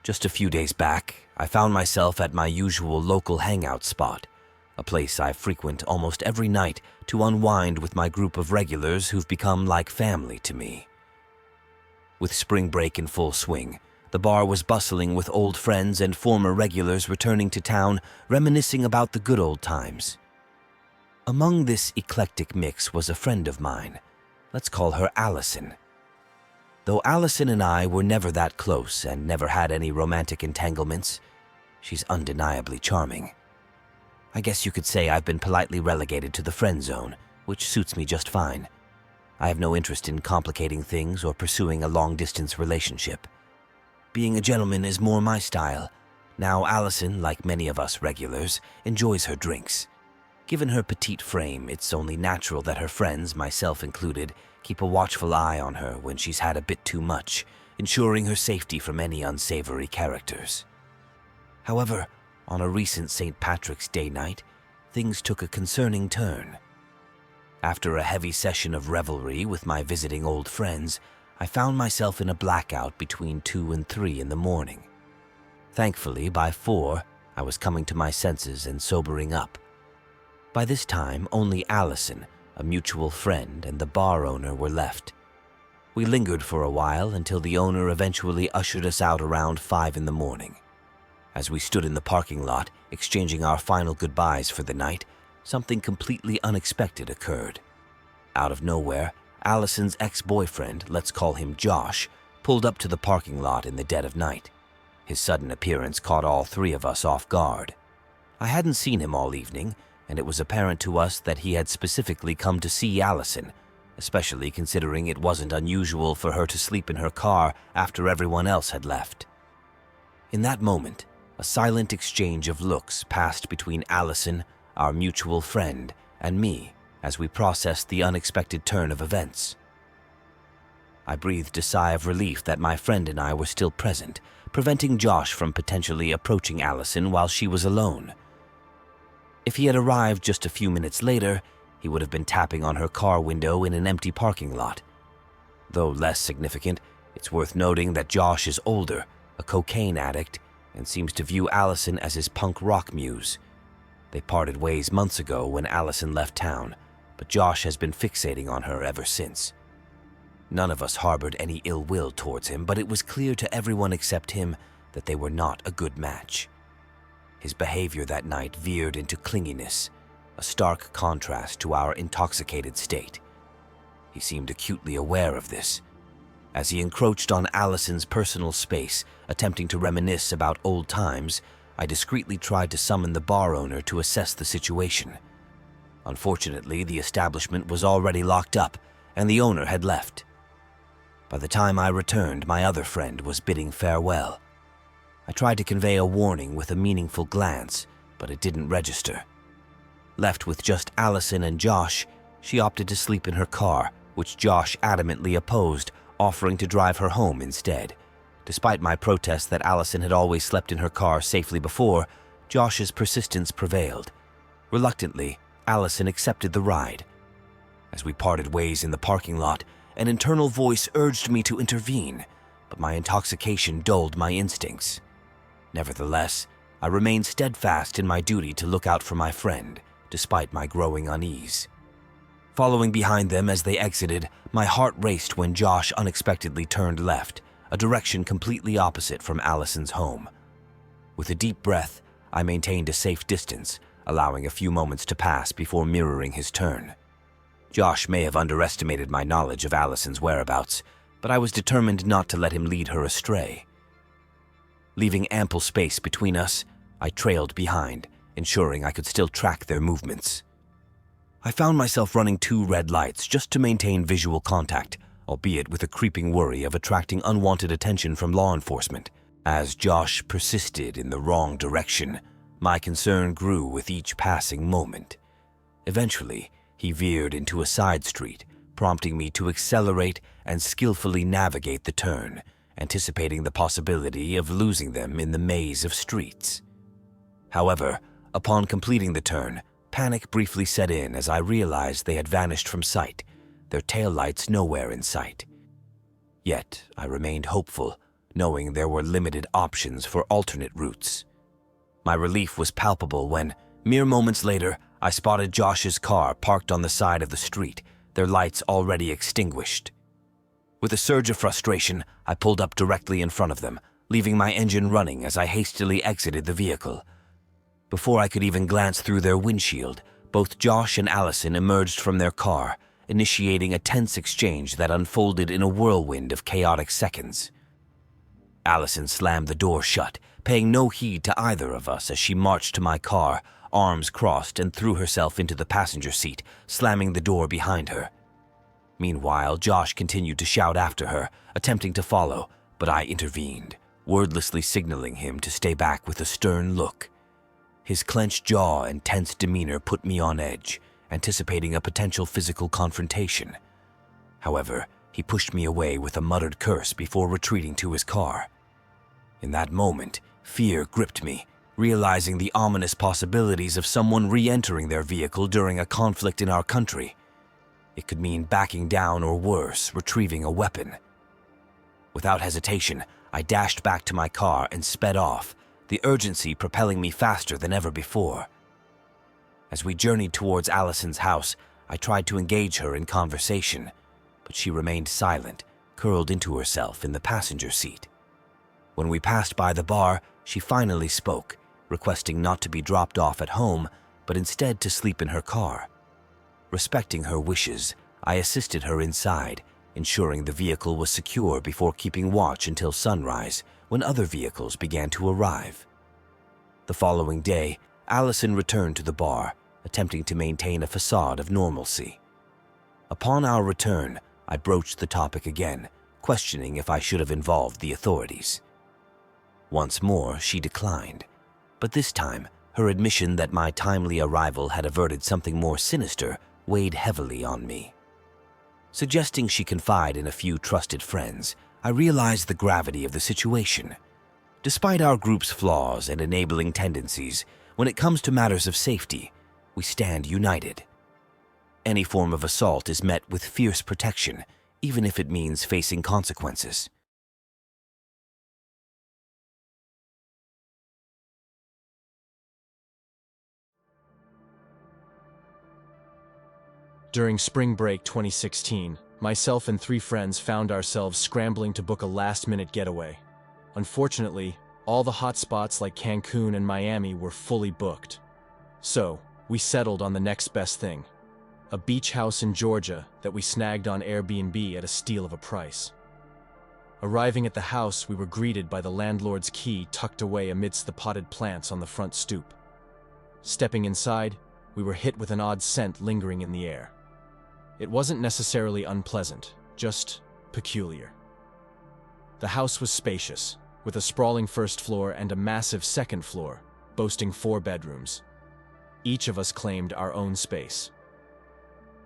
Just a few days back, I found myself at my usual local hangout spot, a place I frequent almost every night to unwind with my group of regulars who've become like family to me. With spring break in full swing, the bar was bustling with old friends and former regulars returning to town, reminiscing about the good old times. Among this eclectic mix was a friend of mine. Let's call her Allison. Though Allison and I were never that close and never had any romantic entanglements, she's undeniably charming. I guess you could say I've been politely relegated to the friend zone, which suits me just fine. I have no interest in complicating things or pursuing a long-distance relationship. Being a gentleman is more my style. Now Allison, like many of us regulars, enjoys her drinks. Given her petite frame, it's only natural that her friends, myself included, keep a watchful eye on her when she's had a bit too much, ensuring her safety from any unsavory characters. However, on a recent St. Patrick's Day night, things took a concerning turn. After a heavy session of revelry with my visiting old friends, I found myself in a blackout between 2 and 3 in the morning. Thankfully, by 4, I was coming to my senses and sobering up. By this time, only Allison, a mutual friend, and the bar owner were left. We lingered for a while until the owner eventually ushered us out around 5 in the morning. As we stood in the parking lot, exchanging our final goodbyes for the night, something completely unexpected occurred. Out of nowhere, Allison's ex-boyfriend, let's call him Josh, pulled up to the parking lot in the dead of night. His sudden appearance caught all 3 of us off guard. I hadn't seen him all evening, and it was apparent to us that he had specifically come to see Allison, especially considering it wasn't unusual for her to sleep in her car after everyone else had left. In that moment, a silent exchange of looks passed between Allison, our mutual friend, and me as we processed the unexpected turn of events. I breathed a sigh of relief that my friend and I were still present, preventing Josh from potentially approaching Allison while she was alone. If he had arrived just a few minutes later, he would have been tapping on her car window in an empty parking lot. Though less significant, it's worth noting that Josh is older, a cocaine addict, and seems to view Allison as his punk rock muse. They parted ways months ago when Allison left town, but Josh has been fixating on her ever since. None of us harbored any ill will towards him, but it was clear to everyone except him that they were not a good match. His behavior that night veered into clinginess, a stark contrast to our intoxicated state. He seemed acutely aware of this. As he encroached on Allison's personal space, attempting to reminisce about old times, I discreetly tried to summon the bar owner to assess the situation. Unfortunately, the establishment was already locked up, and the owner had left. By the time I returned, my other friend was bidding farewell. I tried to convey a warning with a meaningful glance, but it didn't register. Left with just Allison and Josh, she opted to sleep in her car, which Josh adamantly opposed, offering to drive her home instead. Despite my protest that Allison had always slept in her car safely before, Josh's persistence prevailed. Reluctantly, Allison accepted the ride. As we parted ways in the parking lot, an internal voice urged me to intervene, but my intoxication dulled my instincts. Nevertheless, I remained steadfast in my duty to look out for my friend, despite my growing unease. Following behind them as they exited, my heart raced when Josh unexpectedly turned left, a direction completely opposite from Allison's home. With a deep breath, I maintained a safe distance, allowing a few moments to pass before mirroring his turn. Josh may have underestimated my knowledge of Allison's whereabouts, but I was determined not to let him lead her astray. Leaving ample space between us, I trailed behind, ensuring I could still track their movements. I found myself running 2 red lights just to maintain visual contact, albeit with a creeping worry of attracting unwanted attention from law enforcement. As Josh persisted in the wrong direction, my concern grew with each passing moment. Eventually, he veered into a side street, prompting me to accelerate and skillfully navigate the turn, anticipating the possibility of losing them in the maze of streets. However, upon completing the turn, panic briefly set in as I realized they had vanished from sight, their taillights nowhere in sight. Yet, I remained hopeful, knowing there were limited options for alternate routes. My relief was palpable when, mere moments later, I spotted Josh's car parked on the side of the street, their lights already extinguished. With a surge of frustration, I pulled up directly in front of them, leaving my engine running as I hastily exited the vehicle. Before I could even glance through their windshield, both Josh and Allison emerged from their car, initiating a tense exchange that unfolded in a whirlwind of chaotic seconds. Allison slammed the door shut, paying no heed to either of us as she marched to my car, arms crossed, and threw herself into the passenger seat, slamming the door behind her. Meanwhile, Josh continued to shout after her, attempting to follow, but I intervened, wordlessly signaling him to stay back with a stern look. His clenched jaw and tense demeanor put me on edge, anticipating a potential physical confrontation. However, he pushed me away with a muttered curse before retreating to his car. In that moment, fear gripped me, realizing the ominous possibilities of someone re-entering their vehicle during a conflict in our country. It could mean backing down or worse, retrieving a weapon. Without hesitation, I dashed back to my car and sped off, the urgency propelling me faster than ever before. As we journeyed towards Allison's house, I tried to engage her in conversation, but she remained silent, curled into herself in the passenger seat. When we passed by the bar, she finally spoke, requesting not to be dropped off at home, but instead to sleep in her car. Respecting her wishes, I assisted her inside, ensuring the vehicle was secure before keeping watch until sunrise, when other vehicles began to arrive. The following day, Allison returned to the bar, attempting to maintain a facade of normalcy. Upon our return, I broached the topic again, questioning if I should have involved the authorities. Once more, she declined, but this time, her admission that my timely arrival had averted something more sinister weighed heavily on me. Suggesting she confide in a few trusted friends, I realized the gravity of the situation. Despite our group's flaws and enabling tendencies, when it comes to matters of safety, we stand united. Any form of assault is met with fierce protection, even if it means facing consequences. During spring break 2016, myself and 3 friends found ourselves scrambling to book a last-minute getaway. Unfortunately, all the hot spots like Cancun and Miami were fully booked. So, we settled on the next best thing, a beach house in Georgia that we snagged on Airbnb at a steal of a price. Arriving at the house, we were greeted by the landlord's key tucked away amidst the potted plants on the front stoop. Stepping inside, we were hit with an odd scent lingering in the air. It wasn't necessarily unpleasant, just peculiar. The house was spacious, with a sprawling first floor and a massive second floor, boasting 4 bedrooms. Each of us claimed our own space.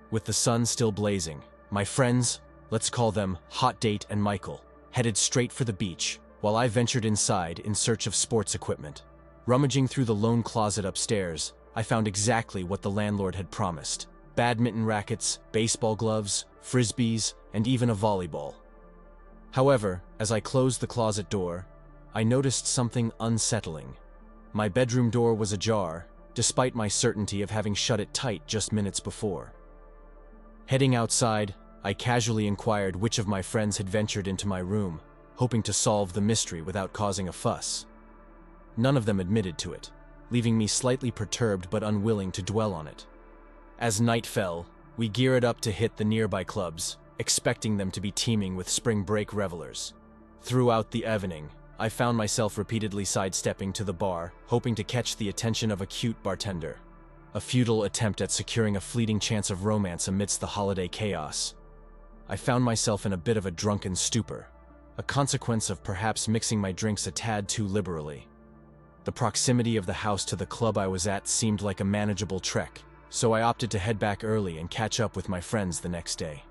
With the sun still blazing, my friends, let's call them Hot Date and Michael, headed straight for the beach, while I ventured inside in search of sports equipment. Rummaging through the lone closet upstairs, I found exactly what the landlord had promised: badminton rackets, baseball gloves, frisbees, and even a volleyball. However, as I closed the closet door, I noticed something unsettling. My bedroom door was ajar, despite my certainty of having shut it tight just minutes before. Heading outside, I casually inquired which of my friends had ventured into my room, hoping to solve the mystery without causing a fuss. None of them admitted to it, leaving me slightly perturbed but unwilling to dwell on it. As night fell, we geared up to hit the nearby clubs, expecting them to be teeming with spring break revelers. Throughout the evening, I found myself repeatedly sidestepping to the bar, hoping to catch the attention of a cute bartender. A futile attempt at securing a fleeting chance of romance amidst the holiday chaos. I found myself in a bit of a drunken stupor, a consequence of perhaps mixing my drinks a tad too liberally. The proximity of the house to the club I was at seemed like a manageable trek, so I opted to head back early and catch up with my friends the next day.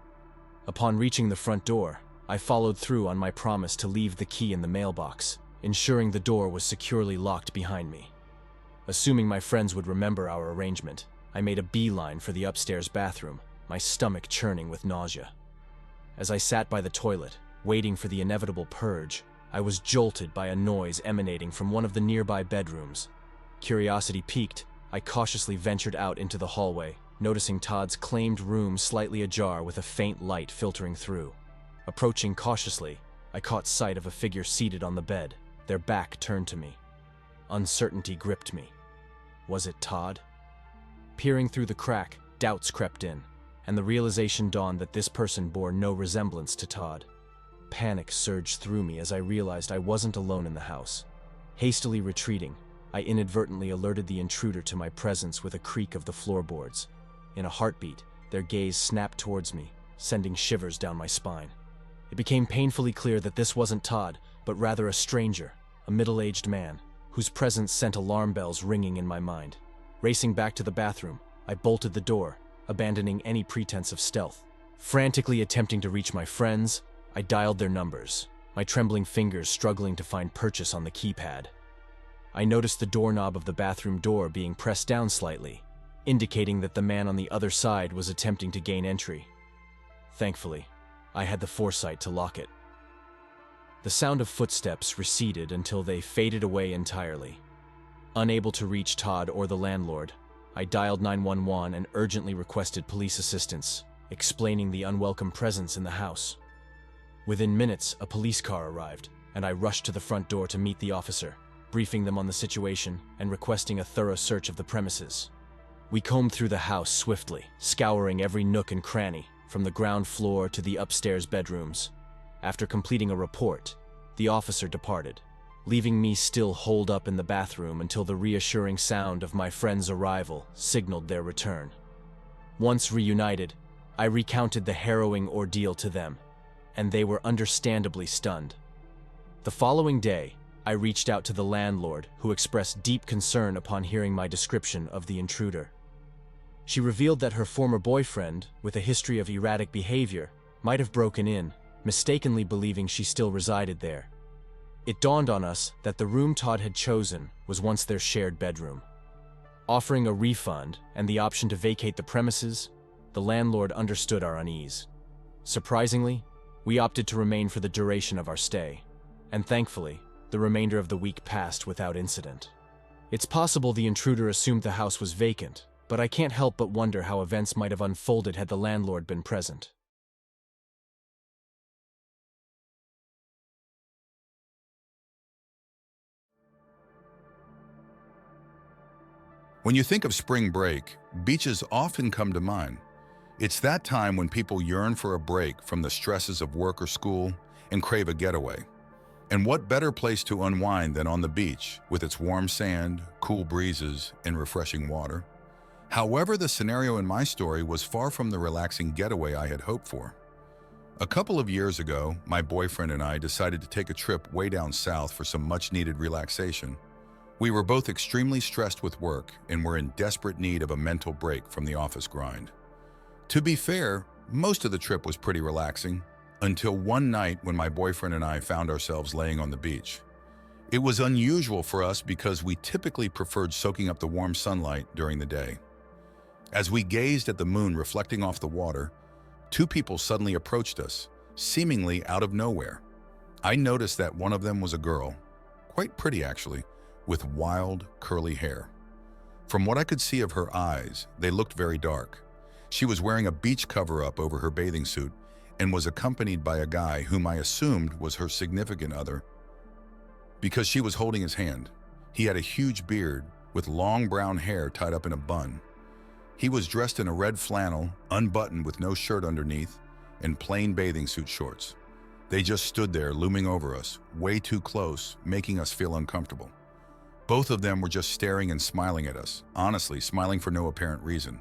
Upon reaching the front door, I followed through on my promise to leave the key in the mailbox, ensuring the door was securely locked behind me. Assuming my friends would remember our arrangement, I made a beeline for the upstairs bathroom, my stomach churning with nausea. As I sat by the toilet, waiting for the inevitable purge, I was jolted by a noise emanating from one of the nearby bedrooms. Curiosity piqued, I cautiously ventured out into the hallway, noticing Todd's claimed room slightly ajar with a faint light filtering through. Approaching cautiously, I caught sight of a figure seated on the bed, their back turned to me. Uncertainty gripped me. Was it Todd? Peering through the crack, doubts crept in, and the realization dawned that this person bore no resemblance to Todd. Panic surged through me as I realized I wasn't alone in the house. Hastily retreating, I inadvertently alerted the intruder to my presence with a creak of the floorboards. In a heartbeat, their gaze snapped towards me, sending shivers down my spine. It became painfully clear that this wasn't Todd, but rather a stranger, a middle-aged man, whose presence sent alarm bells ringing in my mind. Racing back to the bathroom, I bolted the door, abandoning any pretense of stealth. Frantically attempting to reach my friends, I dialed their numbers, my trembling fingers struggling to find purchase on the keypad. I noticed the doorknob of the bathroom door being pressed down slightly, indicating that the man on the other side was attempting to gain entry. Thankfully, I had the foresight to lock it. The sound of footsteps receded until they faded away entirely. Unable to reach Todd or the landlord, I dialed 911 and urgently requested police assistance, explaining the unwelcome presence in the house. Within minutes, a police car arrived, and I rushed to the front door to meet the officer, briefing them on the situation and requesting a thorough search of the premises. We combed through the house swiftly, scouring every nook and cranny, from the ground floor to the upstairs bedrooms. After completing a report, the officer departed, leaving me still holed up in the bathroom until the reassuring sound of my friend's arrival signaled their return. Once reunited, I recounted the harrowing ordeal to them, and they were understandably stunned. The following day, I reached out to the landlord, who expressed deep concern upon hearing my description of the intruder. She revealed that her former boyfriend, with a history of erratic behavior, might have broken in, mistakenly believing she still resided there. It dawned on us that the room Todd had chosen was once their shared bedroom. Offering a refund and the option to vacate the premises, the landlord understood our unease. Surprisingly, we opted to remain for the duration of our stay, and thankfully, the remainder of the week passed without incident. It's possible the intruder assumed the house was vacant, but I can't help but wonder how events might have unfolded had the landlord been present. When you think of spring break, beaches often come to mind. It's that time when people yearn for a break from the stresses of work or school and crave a getaway. And what better place to unwind than on the beach, with its warm sand, cool breezes, and refreshing water? However, the scenario in my story was far from the relaxing getaway I had hoped for. A couple of years ago, my boyfriend and I decided to take a trip way down south for some much-needed relaxation. We were both extremely stressed with work and were in desperate need of a mental break from the office grind. To be fair, most of the trip was pretty relaxing, until one night when my boyfriend and I found ourselves laying on the beach. It was unusual for us because we typically preferred soaking up the warm sunlight during the day. As we gazed at the moon reflecting off the water, two people suddenly approached us, seemingly out of nowhere. I noticed that one of them was a girl, quite pretty actually, with wild, curly hair. From what I could see of her eyes, they looked very dark. She was wearing a beach cover-up over her bathing suit and was accompanied by a guy whom I assumed was her significant other because she was holding his hand. He had a huge beard with long brown hair tied up in a bun. He was dressed in a red flannel, unbuttoned with no shirt underneath, and plain bathing suit shorts. They just stood there looming over us, way too close, making us feel uncomfortable. Both of them were just staring and smiling at us, honestly, smiling for no apparent reason.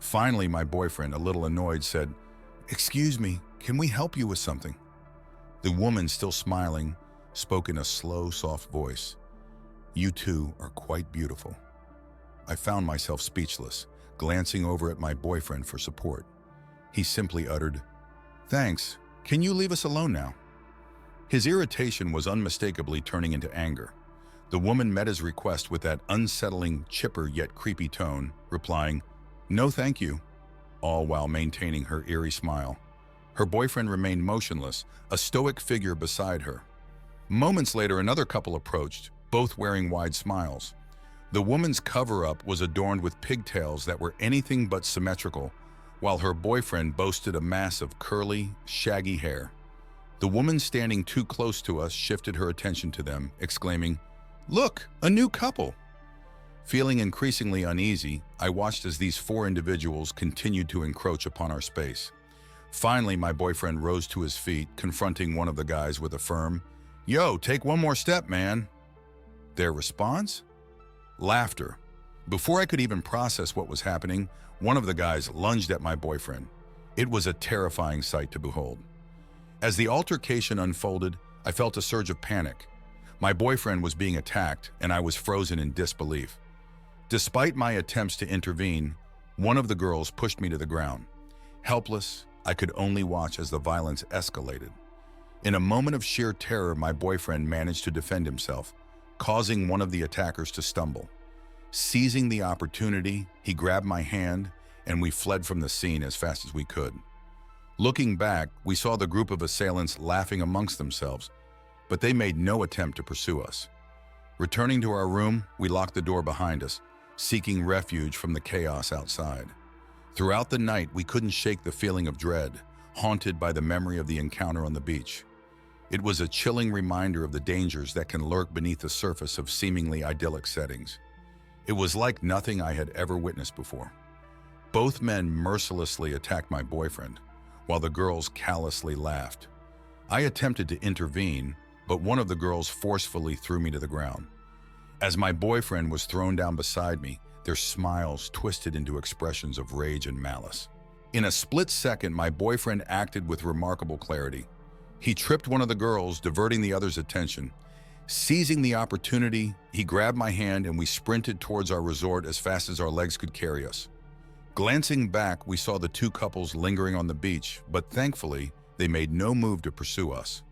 Finally, my boyfriend, a little annoyed, said, "Excuse me, can we help you with something?" The woman, still smiling, spoke in a slow, soft voice. "You two are quite beautiful." I found myself speechless, glancing over at my boyfriend for support. He simply uttered, "Thanks, can you leave us alone now?" His irritation was unmistakably turning into anger. The woman met his request with that unsettling, chipper yet creepy tone, replying, "No thank you," all while maintaining her eerie smile. Her boyfriend remained motionless, a stoic figure beside her. Moments later, another couple approached, both wearing wide smiles. The woman's cover-up was adorned with pigtails that were anything but symmetrical, while her boyfriend boasted a mass of curly, shaggy hair. The woman standing too close to us shifted her attention to them, exclaiming, "Look, a new couple!" Feeling increasingly uneasy, I watched as these four individuals continued to encroach upon our space. Finally, my boyfriend rose to his feet, confronting one of the guys with a firm, "Yo, take one more step, man." Their response? Laughter. Before I could even process what was happening, one of the guys lunged at my boyfriend. It was a terrifying sight to behold. As the altercation unfolded, I felt a surge of panic. My boyfriend was being attacked, and I was frozen in disbelief. Despite my attempts to intervene, one of the girls pushed me to the ground. Helpless, I could only watch as the violence escalated. In a moment of sheer terror, my boyfriend managed to defend himself, causing one of the attackers to stumble. Seizing the opportunity, he grabbed my hand, and we fled from the scene as fast as we could. Looking back, we saw the group of assailants laughing amongst themselves, but they made no attempt to pursue us. Returning to our room, we locked the door behind us, seeking refuge from the chaos outside. Throughout the night, we couldn't shake the feeling of dread, haunted by the memory of the encounter on the beach. It was a chilling reminder of the dangers that can lurk beneath the surface of seemingly idyllic settings. It was like nothing I had ever witnessed before. Both men mercilessly attacked my boyfriend, while the girls callously laughed. I attempted to intervene, but one of the girls forcefully threw me to the ground. As my boyfriend was thrown down beside me, their smiles twisted into expressions of rage and malice. In a split second, my boyfriend acted with remarkable clarity. He tripped one of the girls, diverting the other's attention. Seizing the opportunity, he grabbed my hand and we sprinted towards our resort as fast as our legs could carry us. Glancing back, we saw the two couples lingering on the beach, but thankfully, they made no move to pursue us.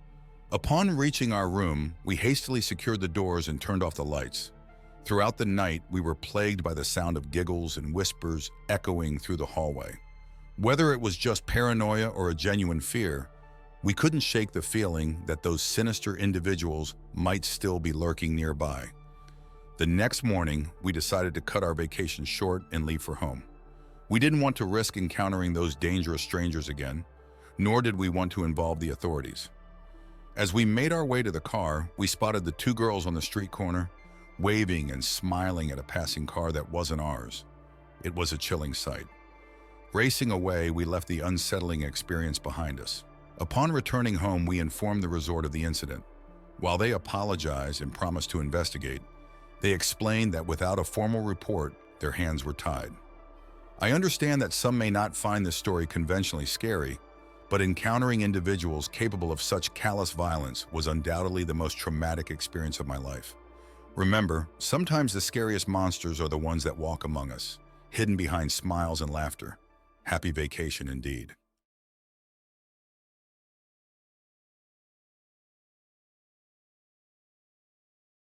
Upon reaching our room, we hastily secured the doors and turned off the lights. Throughout the night, we were plagued by the sound of giggles and whispers echoing through the hallway. Whether it was just paranoia or a genuine fear, we couldn't shake the feeling that those sinister individuals might still be lurking nearby. The next morning, we decided to cut our vacation short and leave for home. We didn't want to risk encountering those dangerous strangers again, nor did we want to involve the authorities. As we made our way to the car, we spotted the two girls on the street corner, waving and smiling at a passing car that wasn't ours. It was a chilling sight. Racing away, we left the unsettling experience behind us. Upon returning home, we informed the resort of the incident. While they apologized and promised to investigate, they explained that without a formal report, their hands were tied. I understand that some may not find this story conventionally scary, but encountering individuals capable of such callous violence was undoubtedly the most traumatic experience of my life. Remember, sometimes the scariest monsters are the ones that walk among us, hidden behind smiles and laughter. Happy vacation indeed.